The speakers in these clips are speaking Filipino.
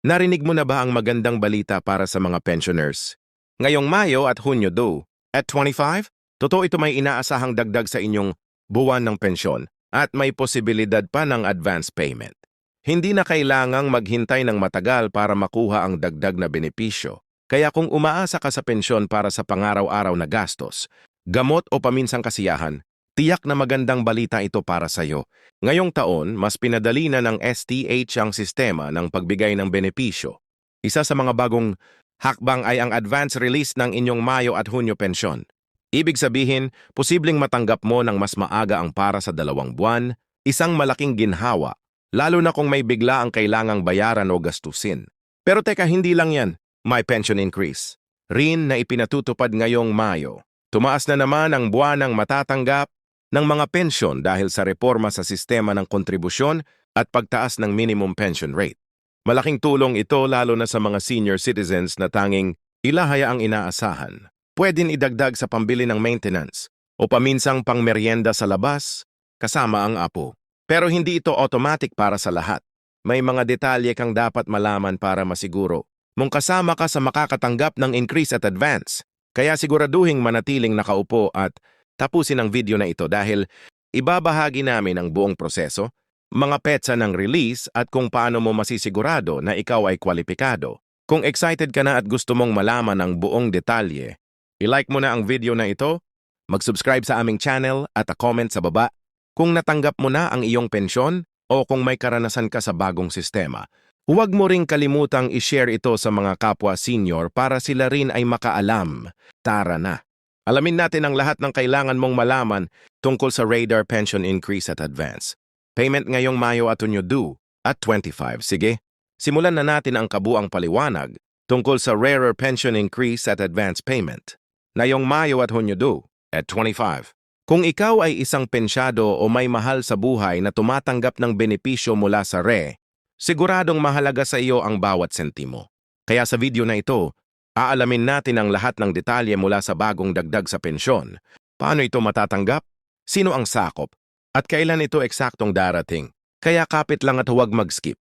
Narinig mo na ba ang magandang balita para sa mga pensioners? Ngayong Mayo at Hunyo at 25, totoo ito may inaasahang dagdag sa inyong buwan ng pensyon at may posibilidad pa ng advance payment. Hindi na kailangang maghintay ng matagal para makuha ang dagdag na benepisyo. Kaya kung umaasa ka sa pensyon para sa pangaraw-araw na gastos, gamot o paminsang kasiyahan, tiyak na magandang balita ito para sa iyo. Ngayong taon, mas pinadali na ng STH ang sistema ng pagbigay ng benepisyo. Isa sa mga bagong hakbang ay ang advance release ng inyong Mayo at Hunyo pensyon. Ibig sabihin, posibleng matanggap mo ng mas maaga ang para sa 2 buwan, isang malaking ginhawa, lalo na kung may bigla ang kailangang bayaran o gastusin. Pero teka, hindi lang yan, may pension increase. Rin na ipinatutupad ngayong Mayo. Tumaas na naman ang buwanang matatanggap ng mga pensyon dahil sa reforma sa sistema ng kontribusyon at pagtaas ng minimum pension rate. Malaking tulong ito lalo na sa mga senior citizens na tanging ilahaya ang inaasahan. Pwedeng idagdag sa pambili ng maintenance o paminsang pangmeryenda sa labas kasama ang apo. Pero hindi ito automatic para sa lahat. May mga detalye kang dapat malaman para masiguro mong kasama ka sa makakatanggap ng increase at advance. Kaya siguraduhing manatiling nakaupo at tapusin ang video na ito dahil ibabahagi namin ang buong proseso, mga petsa ng release at kung paano mo masisigurado na ikaw ay kwalipikado. Kung excited ka na at gusto mong malaman ang buong detalye, i-like mo na ang video na ito, mag-subscribe sa aming channel at comment sa baba kung natanggap mo na ang iyong pensyon o kung may karanasan ka sa bagong sistema. Huwag mo ring kalimutang i-share ito sa mga kapwa senior para sila rin ay makaalam. Tara na! Alamin natin ang lahat ng kailangan mong malaman tungkol sa Radar Pension Increase at Advance. Payment ngayong Mayo at Hunyo at 25. Sige, simulan na natin ang kabuang paliwanag tungkol sa Rarer Pension Increase at Advance Payment. Ngayong Mayo at Hunyo at 25. Kung ikaw ay isang pensyado o may mahal sa buhay na tumatanggap ng benepisyo mula sa RE, siguradong mahalaga sa iyo ang bawat sentimo. Kaya sa video na ito, aalamin natin ang lahat ng detalye mula sa bagong dagdag sa pensyon. Paano ito matatanggap? Sino ang sakop? At kailan ito eksaktong darating? Kaya kapit lang at huwag mag-skip.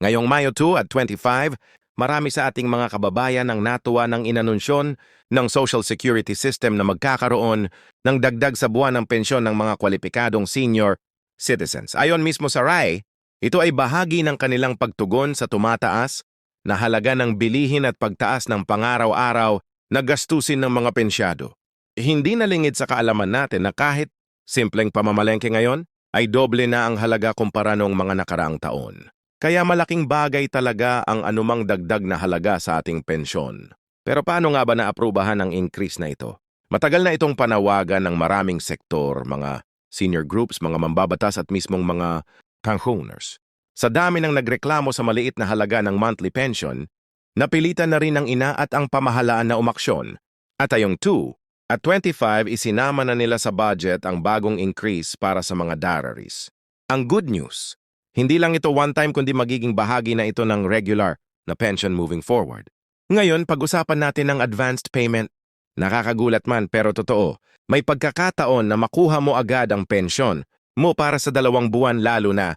Ngayong Mayo 2 at 25, marami sa ating mga kababayan ang natuwa ng inanunsyon ng Social Security System na magkakaroon ng dagdag sa buwan ng pensyon ng mga kwalipikadong senior citizens. Ayon mismo sa RAI, ito ay bahagi ng kanilang pagtugon sa tumataas na halaga ng bilihin at pagtaas ng pangaraw-araw na gastusin ng mga pensyado. Hindi nalingid sa kaalaman natin na kahit simpleng pamamalengke ngayon ay doble na ang halaga kumpara noong mga nakaraang taon. Kaya malaking bagay talaga ang anumang dagdag na halaga sa ating pensyon. Pero paano nga ba naaprubahan ang increase na ito? Matagal na itong panawagan ng maraming sektor, mga senior groups, mga mambabatas at mismong mga pensioners. Sa dami ng nagreklamo sa maliit na halaga ng monthly pension, napilitan na rin ng ina at ang pamahalaan na umaksyon. At ayong 2 at 25 isinama na nila sa budget ang bagong increase para sa mga dararies. Ang good news, hindi lang ito one time kundi magiging bahagi na ito ng regular na pension moving forward. Ngayon, pag-usapan natin ang advanced payment. Nakakagulat man pero totoo, may pagkakataon na makuha mo agad ang pensyon mo para sa 2 buwan lalo na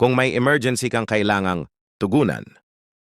kung may emergency kang kailangang tugunan.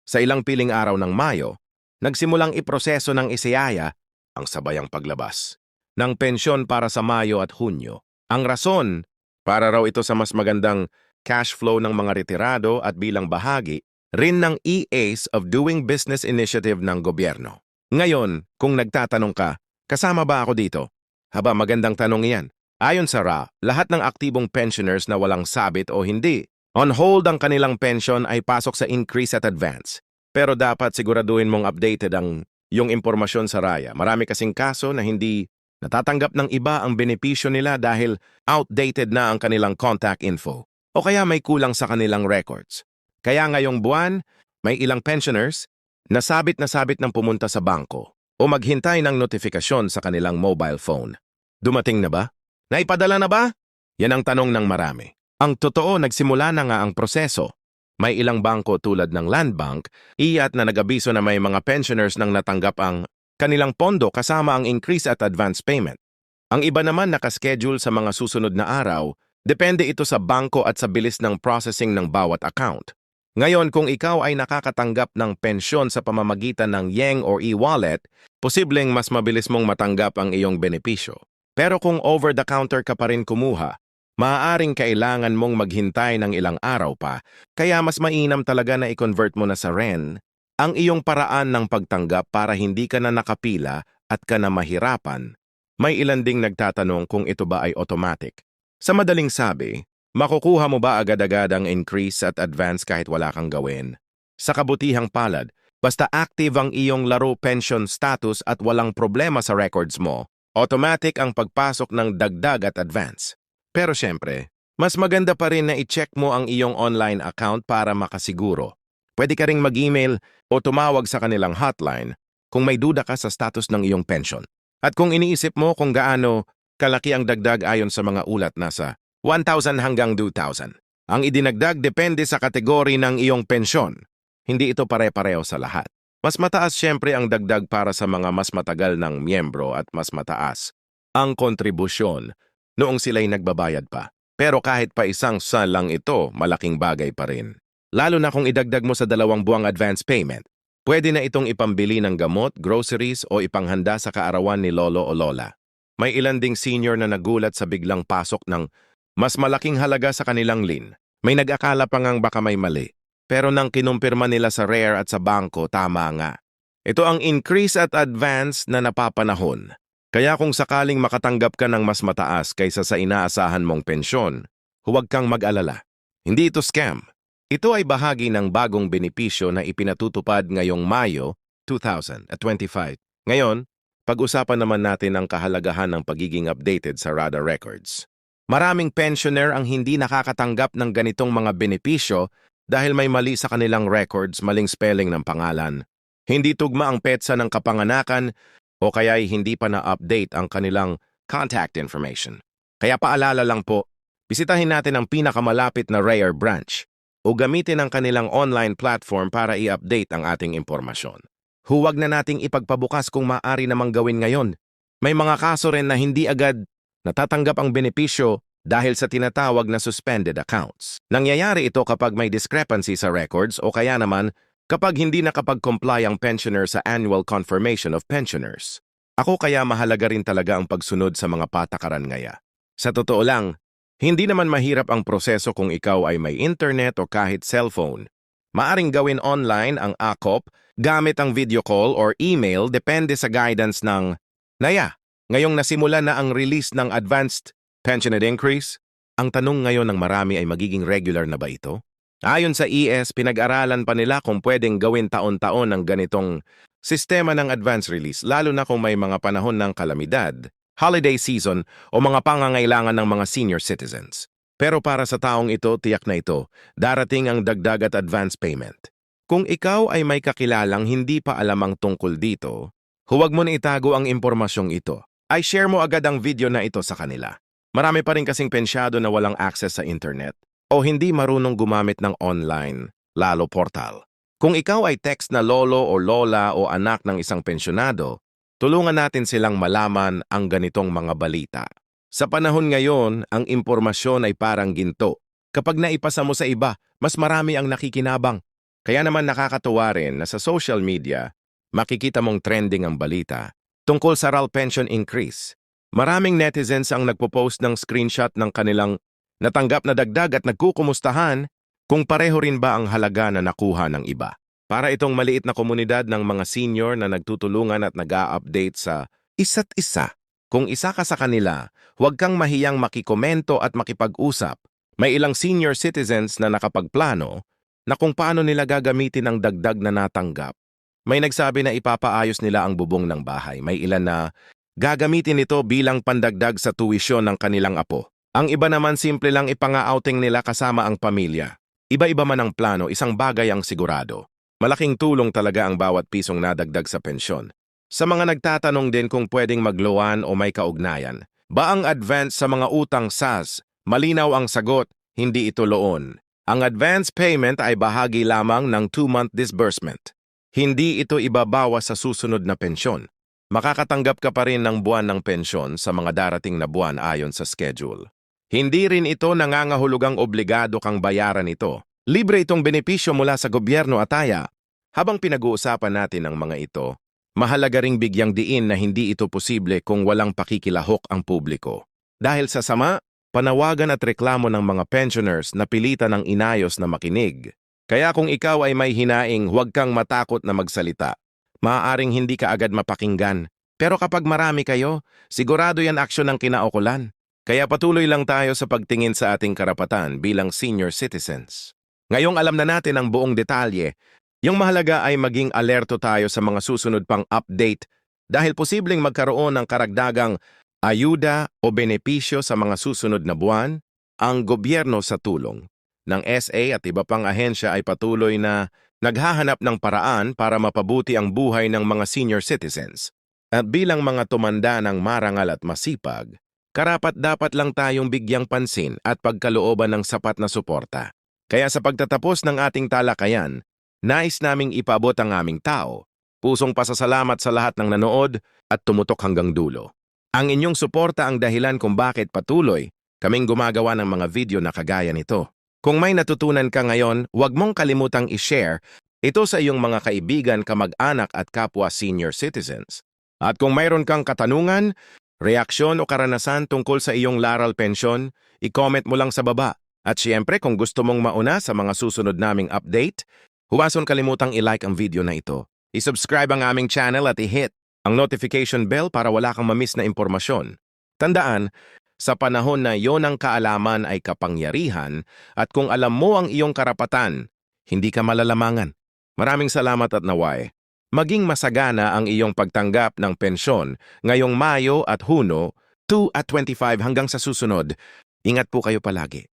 Sa ilang piling araw ng Mayo, nagsimulang iproseso ng ICIAA ang sabayang paglabas ng pensyon para sa Mayo at Hunyo. Ang rason, para raw ito sa mas magandang cash flow ng mga retirado at bilang bahagi rin ng EAs of Doing Business Initiative ng gobyerno. Ngayon, kung nagtatanong ka, kasama ba ako dito? Haba, magandang tanong iyan. Ayon sa RA, lahat ng aktibong pensioners na walang sabit o hindi, on hold ang kanilang pension ay pasok sa increase at advance. Pero dapat siguraduhin mong updated ang yung impormasyon sa RAYA. Marami kasing kaso na hindi natatanggap ng iba ang benepisyo nila dahil outdated na ang kanilang contact info o kaya may kulang sa kanilang records. Kaya ngayong buwan, may ilang pensioners na sabit ng pumunta sa bangko o maghintay ng notifikasyon sa kanilang mobile phone. Dumating na ba? Naipadala na ba? Yan ang tanong ng marami. Ang totoo, nagsimula na nga ang proseso. May ilang bangko tulad ng Land Bank, iat na nag-abiso na may mga pensioners nang natanggap ang kanilang pondo kasama ang increase at advance payment. Ang iba naman nakaschedule sa mga susunod na araw, depende ito sa bangko at sa bilis ng processing ng bawat account. Ngayon, kung ikaw ay nakakatanggap ng pensyon sa pamamagitan ng Yang or e-wallet, posibleng mas mabilis mong matanggap ang iyong benepisyo. Pero kung over-the-counter ka pa rin kumuha, maaaring kailangan mong maghintay ng ilang araw pa, kaya mas mainam talaga na i-convert mo na sa REN ang iyong paraan ng pagtanggap para hindi ka na nakapila at ka na mahirapan. May ilan ding nagtatanong kung ito ba ay automatic. Sa madaling sabi, makukuha mo ba agad-agad ang increase at advance kahit wala kang gawin? Sa kabutihang palad, basta active ang iyong laro pension status at walang problema sa records mo, automatic ang pagpasok ng dagdag at advance. Pero syempre, mas maganda pa rin na i-check mo ang iyong online account para makasiguro. Pwede ka ring mag-email o tumawag sa kanilang hotline kung may duda ka sa status ng iyong pension. At kung iniisip mo kung gaano kalaki ang dagdag ayon sa mga ulat nasa 1,000 hanggang 2,000. Ang idinagdag depende sa kategory ng iyong pensyon. Hindi ito pare-pareho sa lahat. Mas mataas siyempre ang dagdag para sa mga mas matagal ng miyembro at mas mataas ang kontribusyon noong sila'y nagbabayad pa. Pero kahit pa isang san lang ito, malaking bagay pa rin. Lalo na kung idagdag mo sa 2 buwang advance payment. Pwede na itong ipambili ng gamot, groceries o ipanghanda sa kaarawan ni lolo o lola. May ilan ding senior na nagulat sa biglang pasok ng mas malaking halaga sa kanilang lin. May nag-akala pa ngang baka may mali. Pero nang kinumpirma nila sa Rare at sa bangko, tama nga. Ito ang increase at advance na napapanahon. Kaya kung sakaling makatanggap ka ng mas mataas kaysa sa inaasahan mong pensyon, huwag kang mag-alala. Hindi ito scam. Ito ay bahagi ng bagong benepisyo na ipinatutupad ngayong Mayo 2025. Ngayon, pag-usapan naman natin ang kahalagahan ng pagiging updated sa RADA records. Maraming pensioner ang hindi nakakatanggap ng ganitong mga benepisyo dahil may mali sa kanilang records, maling spelling ng pangalan. Hindi tugma ang petsa ng kapanganakan o kaya'y hindi pa na-update ang kanilang contact information. Kaya paalala lang po, bisitahin natin ang pinakamalapit na Rare branch o gamitin ang kanilang online platform para i-update ang ating impormasyon. Huwag na nating ipagpabukas kung maaari namang gawin ngayon. May mga kaso rin na hindi agad natatanggap ang benepisyo dahil sa tinatawag na suspended accounts. Nangyayari ito kapag may discrepancy sa records o kaya naman kapag hindi nakapag-comply ang pensioner sa annual confirmation of pensioners. Ako kaya mahalaga rin talaga ang pagsunod sa mga patakaran ngaya. Sa totoo lang, hindi naman mahirap ang proseso kung ikaw ay may internet o kahit cellphone. Maaring gawin online ang AKOP gamit ang video call or email depende sa guidance ng NAYA. Ngayong nasimula na ang release ng Advanced Pensioned Increase, ang tanong ngayon ng marami ay magiging regular na ba ito? Ayon sa ES, pinag-aralan pa nila kung pwedeng gawin taon-taon ng ganitong sistema ng advance release, lalo na kung may mga panahon ng kalamidad, holiday season o mga pangangailangan ng mga senior citizens. Pero para sa taong ito, tiyak na ito, darating ang dagdag at advance payment. Kung ikaw ay may kakilalang hindi pa alam ang tungkol dito, huwag mo na itago ang impormasyong ito. Ay share mo agad ang video na ito sa kanila. Marami pa rin kasing pensyado na walang access sa internet o hindi marunong gumamit ng online, lalo portal. Kung ikaw ay text na lolo o lola o anak ng isang pensyonado, tulungan natin silang malaman ang ganitong mga balita. Sa panahon ngayon, ang impormasyon ay parang ginto. Kapag naipasa mo sa iba, mas marami ang nakikinabang. Kaya naman nakakatuwa rin na sa social media, makikita mong trending ang balita tungkol sa RAL pension increase. Maraming netizens ang nagpo-post ng screenshot ng kanilang natanggap na dagdag at nagkukumustahan kung pareho rin ba ang halaga na nakuha ng iba. Para itong maliit na komunidad ng mga senior na nagtutulungan at nag-a-update sa isa't isa. Kung isa ka sa kanila, huwag kang mahiyang makikomento at makipag-usap. May ilang senior citizens na nakapagplano na kung paano nila gagamitin ang dagdag na natanggap. May nagsabi na ipapaayos nila ang bubong ng bahay. May ilan na gagamitin ito bilang pandagdag sa tuwisyon ng kanilang apo. Ang iba naman simple lang ipanga-outing nila kasama ang pamilya. Iba-iba man ang plano, isang bagay ang sigurado. Malaking tulong talaga ang bawat pisong nadagdag sa pensyon. Sa mga nagtatanong din kung pwedeng magloan o may kaugnayan, ba ang advance sa mga utang SAS? Malinaw ang sagot, hindi ito loon. Ang advance payment ay bahagi lamang ng 2-month disbursement. Hindi ito ibabawas sa susunod na pensyon. Makakatanggap ka pa rin ng buwan ng pensyon sa mga darating na buwan ayon sa schedule. Hindi rin ito nangangahulugang obligado kang bayaran ito. Libre itong benepisyo mula sa gobyerno ataya. Habang pinag-uusapan natin ang mga ito, mahalaga ring bigyang diin na hindi ito posible kung walang pakikilahok ang publiko. Dahil sa sama, panawagan at reklamo ng mga pensioners na pilitan ng inayos na makinig. Kaya kung ikaw ay may hinaing, huwag kang matakot na magsalita. Maaaring hindi ka agad mapakinggan. Pero kapag marami kayo, sigurado yan aksyon ng kinaukulan. Kaya patuloy lang tayo sa pagtingin sa ating karapatan bilang senior citizens. Ngayong alam na natin ang buong detalye, yung mahalaga ay maging alerto tayo sa mga susunod pang update dahil posibleng magkaroon ng karagdagang ayuda o benepisyo sa mga susunod na buwan. Ang gobyerno sa tulong ng SA at iba pang ahensya ay patuloy na naghahanap ng paraan para mapabuti ang buhay ng mga senior citizens. At bilang mga tumanda ng marangal at masipag, karapat-dapat lang tayong bigyang pansin at pagkalooban ng sapat na suporta. Kaya sa pagtatapos ng ating talakayan, nais naming ipabot ang aming tao. Pusong pasasalamat sa lahat ng nanood at tumutok hanggang dulo. Ang inyong suporta ang dahilan kung bakit patuloy kaming gumagawa ng mga video na kagaya nito. Kung may natutunan ka ngayon, huwag mong kalimutang i-share ito sa iyong mga kaibigan, kamag-anak at kapwa senior citizens. At kung mayroon kang katanungan, reaksyon o karanasan tungkol sa iyong laral pensyon, i-comment mo lang sa baba. At siyempre kung gusto mong mauna sa mga susunod naming update, huwag kalimutang i-like ang video na ito. I-subscribe ang aming channel at i-hit ang notification bell para wala kang mamiss na impormasyon. Tandaan, sa panahon na iyon ang kaalaman ay kapangyarihan at kung alam mo ang iyong karapatan, hindi ka malalamangan. Maraming salamat at naway. Maging masagana ang iyong pagtanggap ng pensyon ngayong Mayo at Huno 2 at 25 hanggang sa susunod. Ingat po kayo palagi.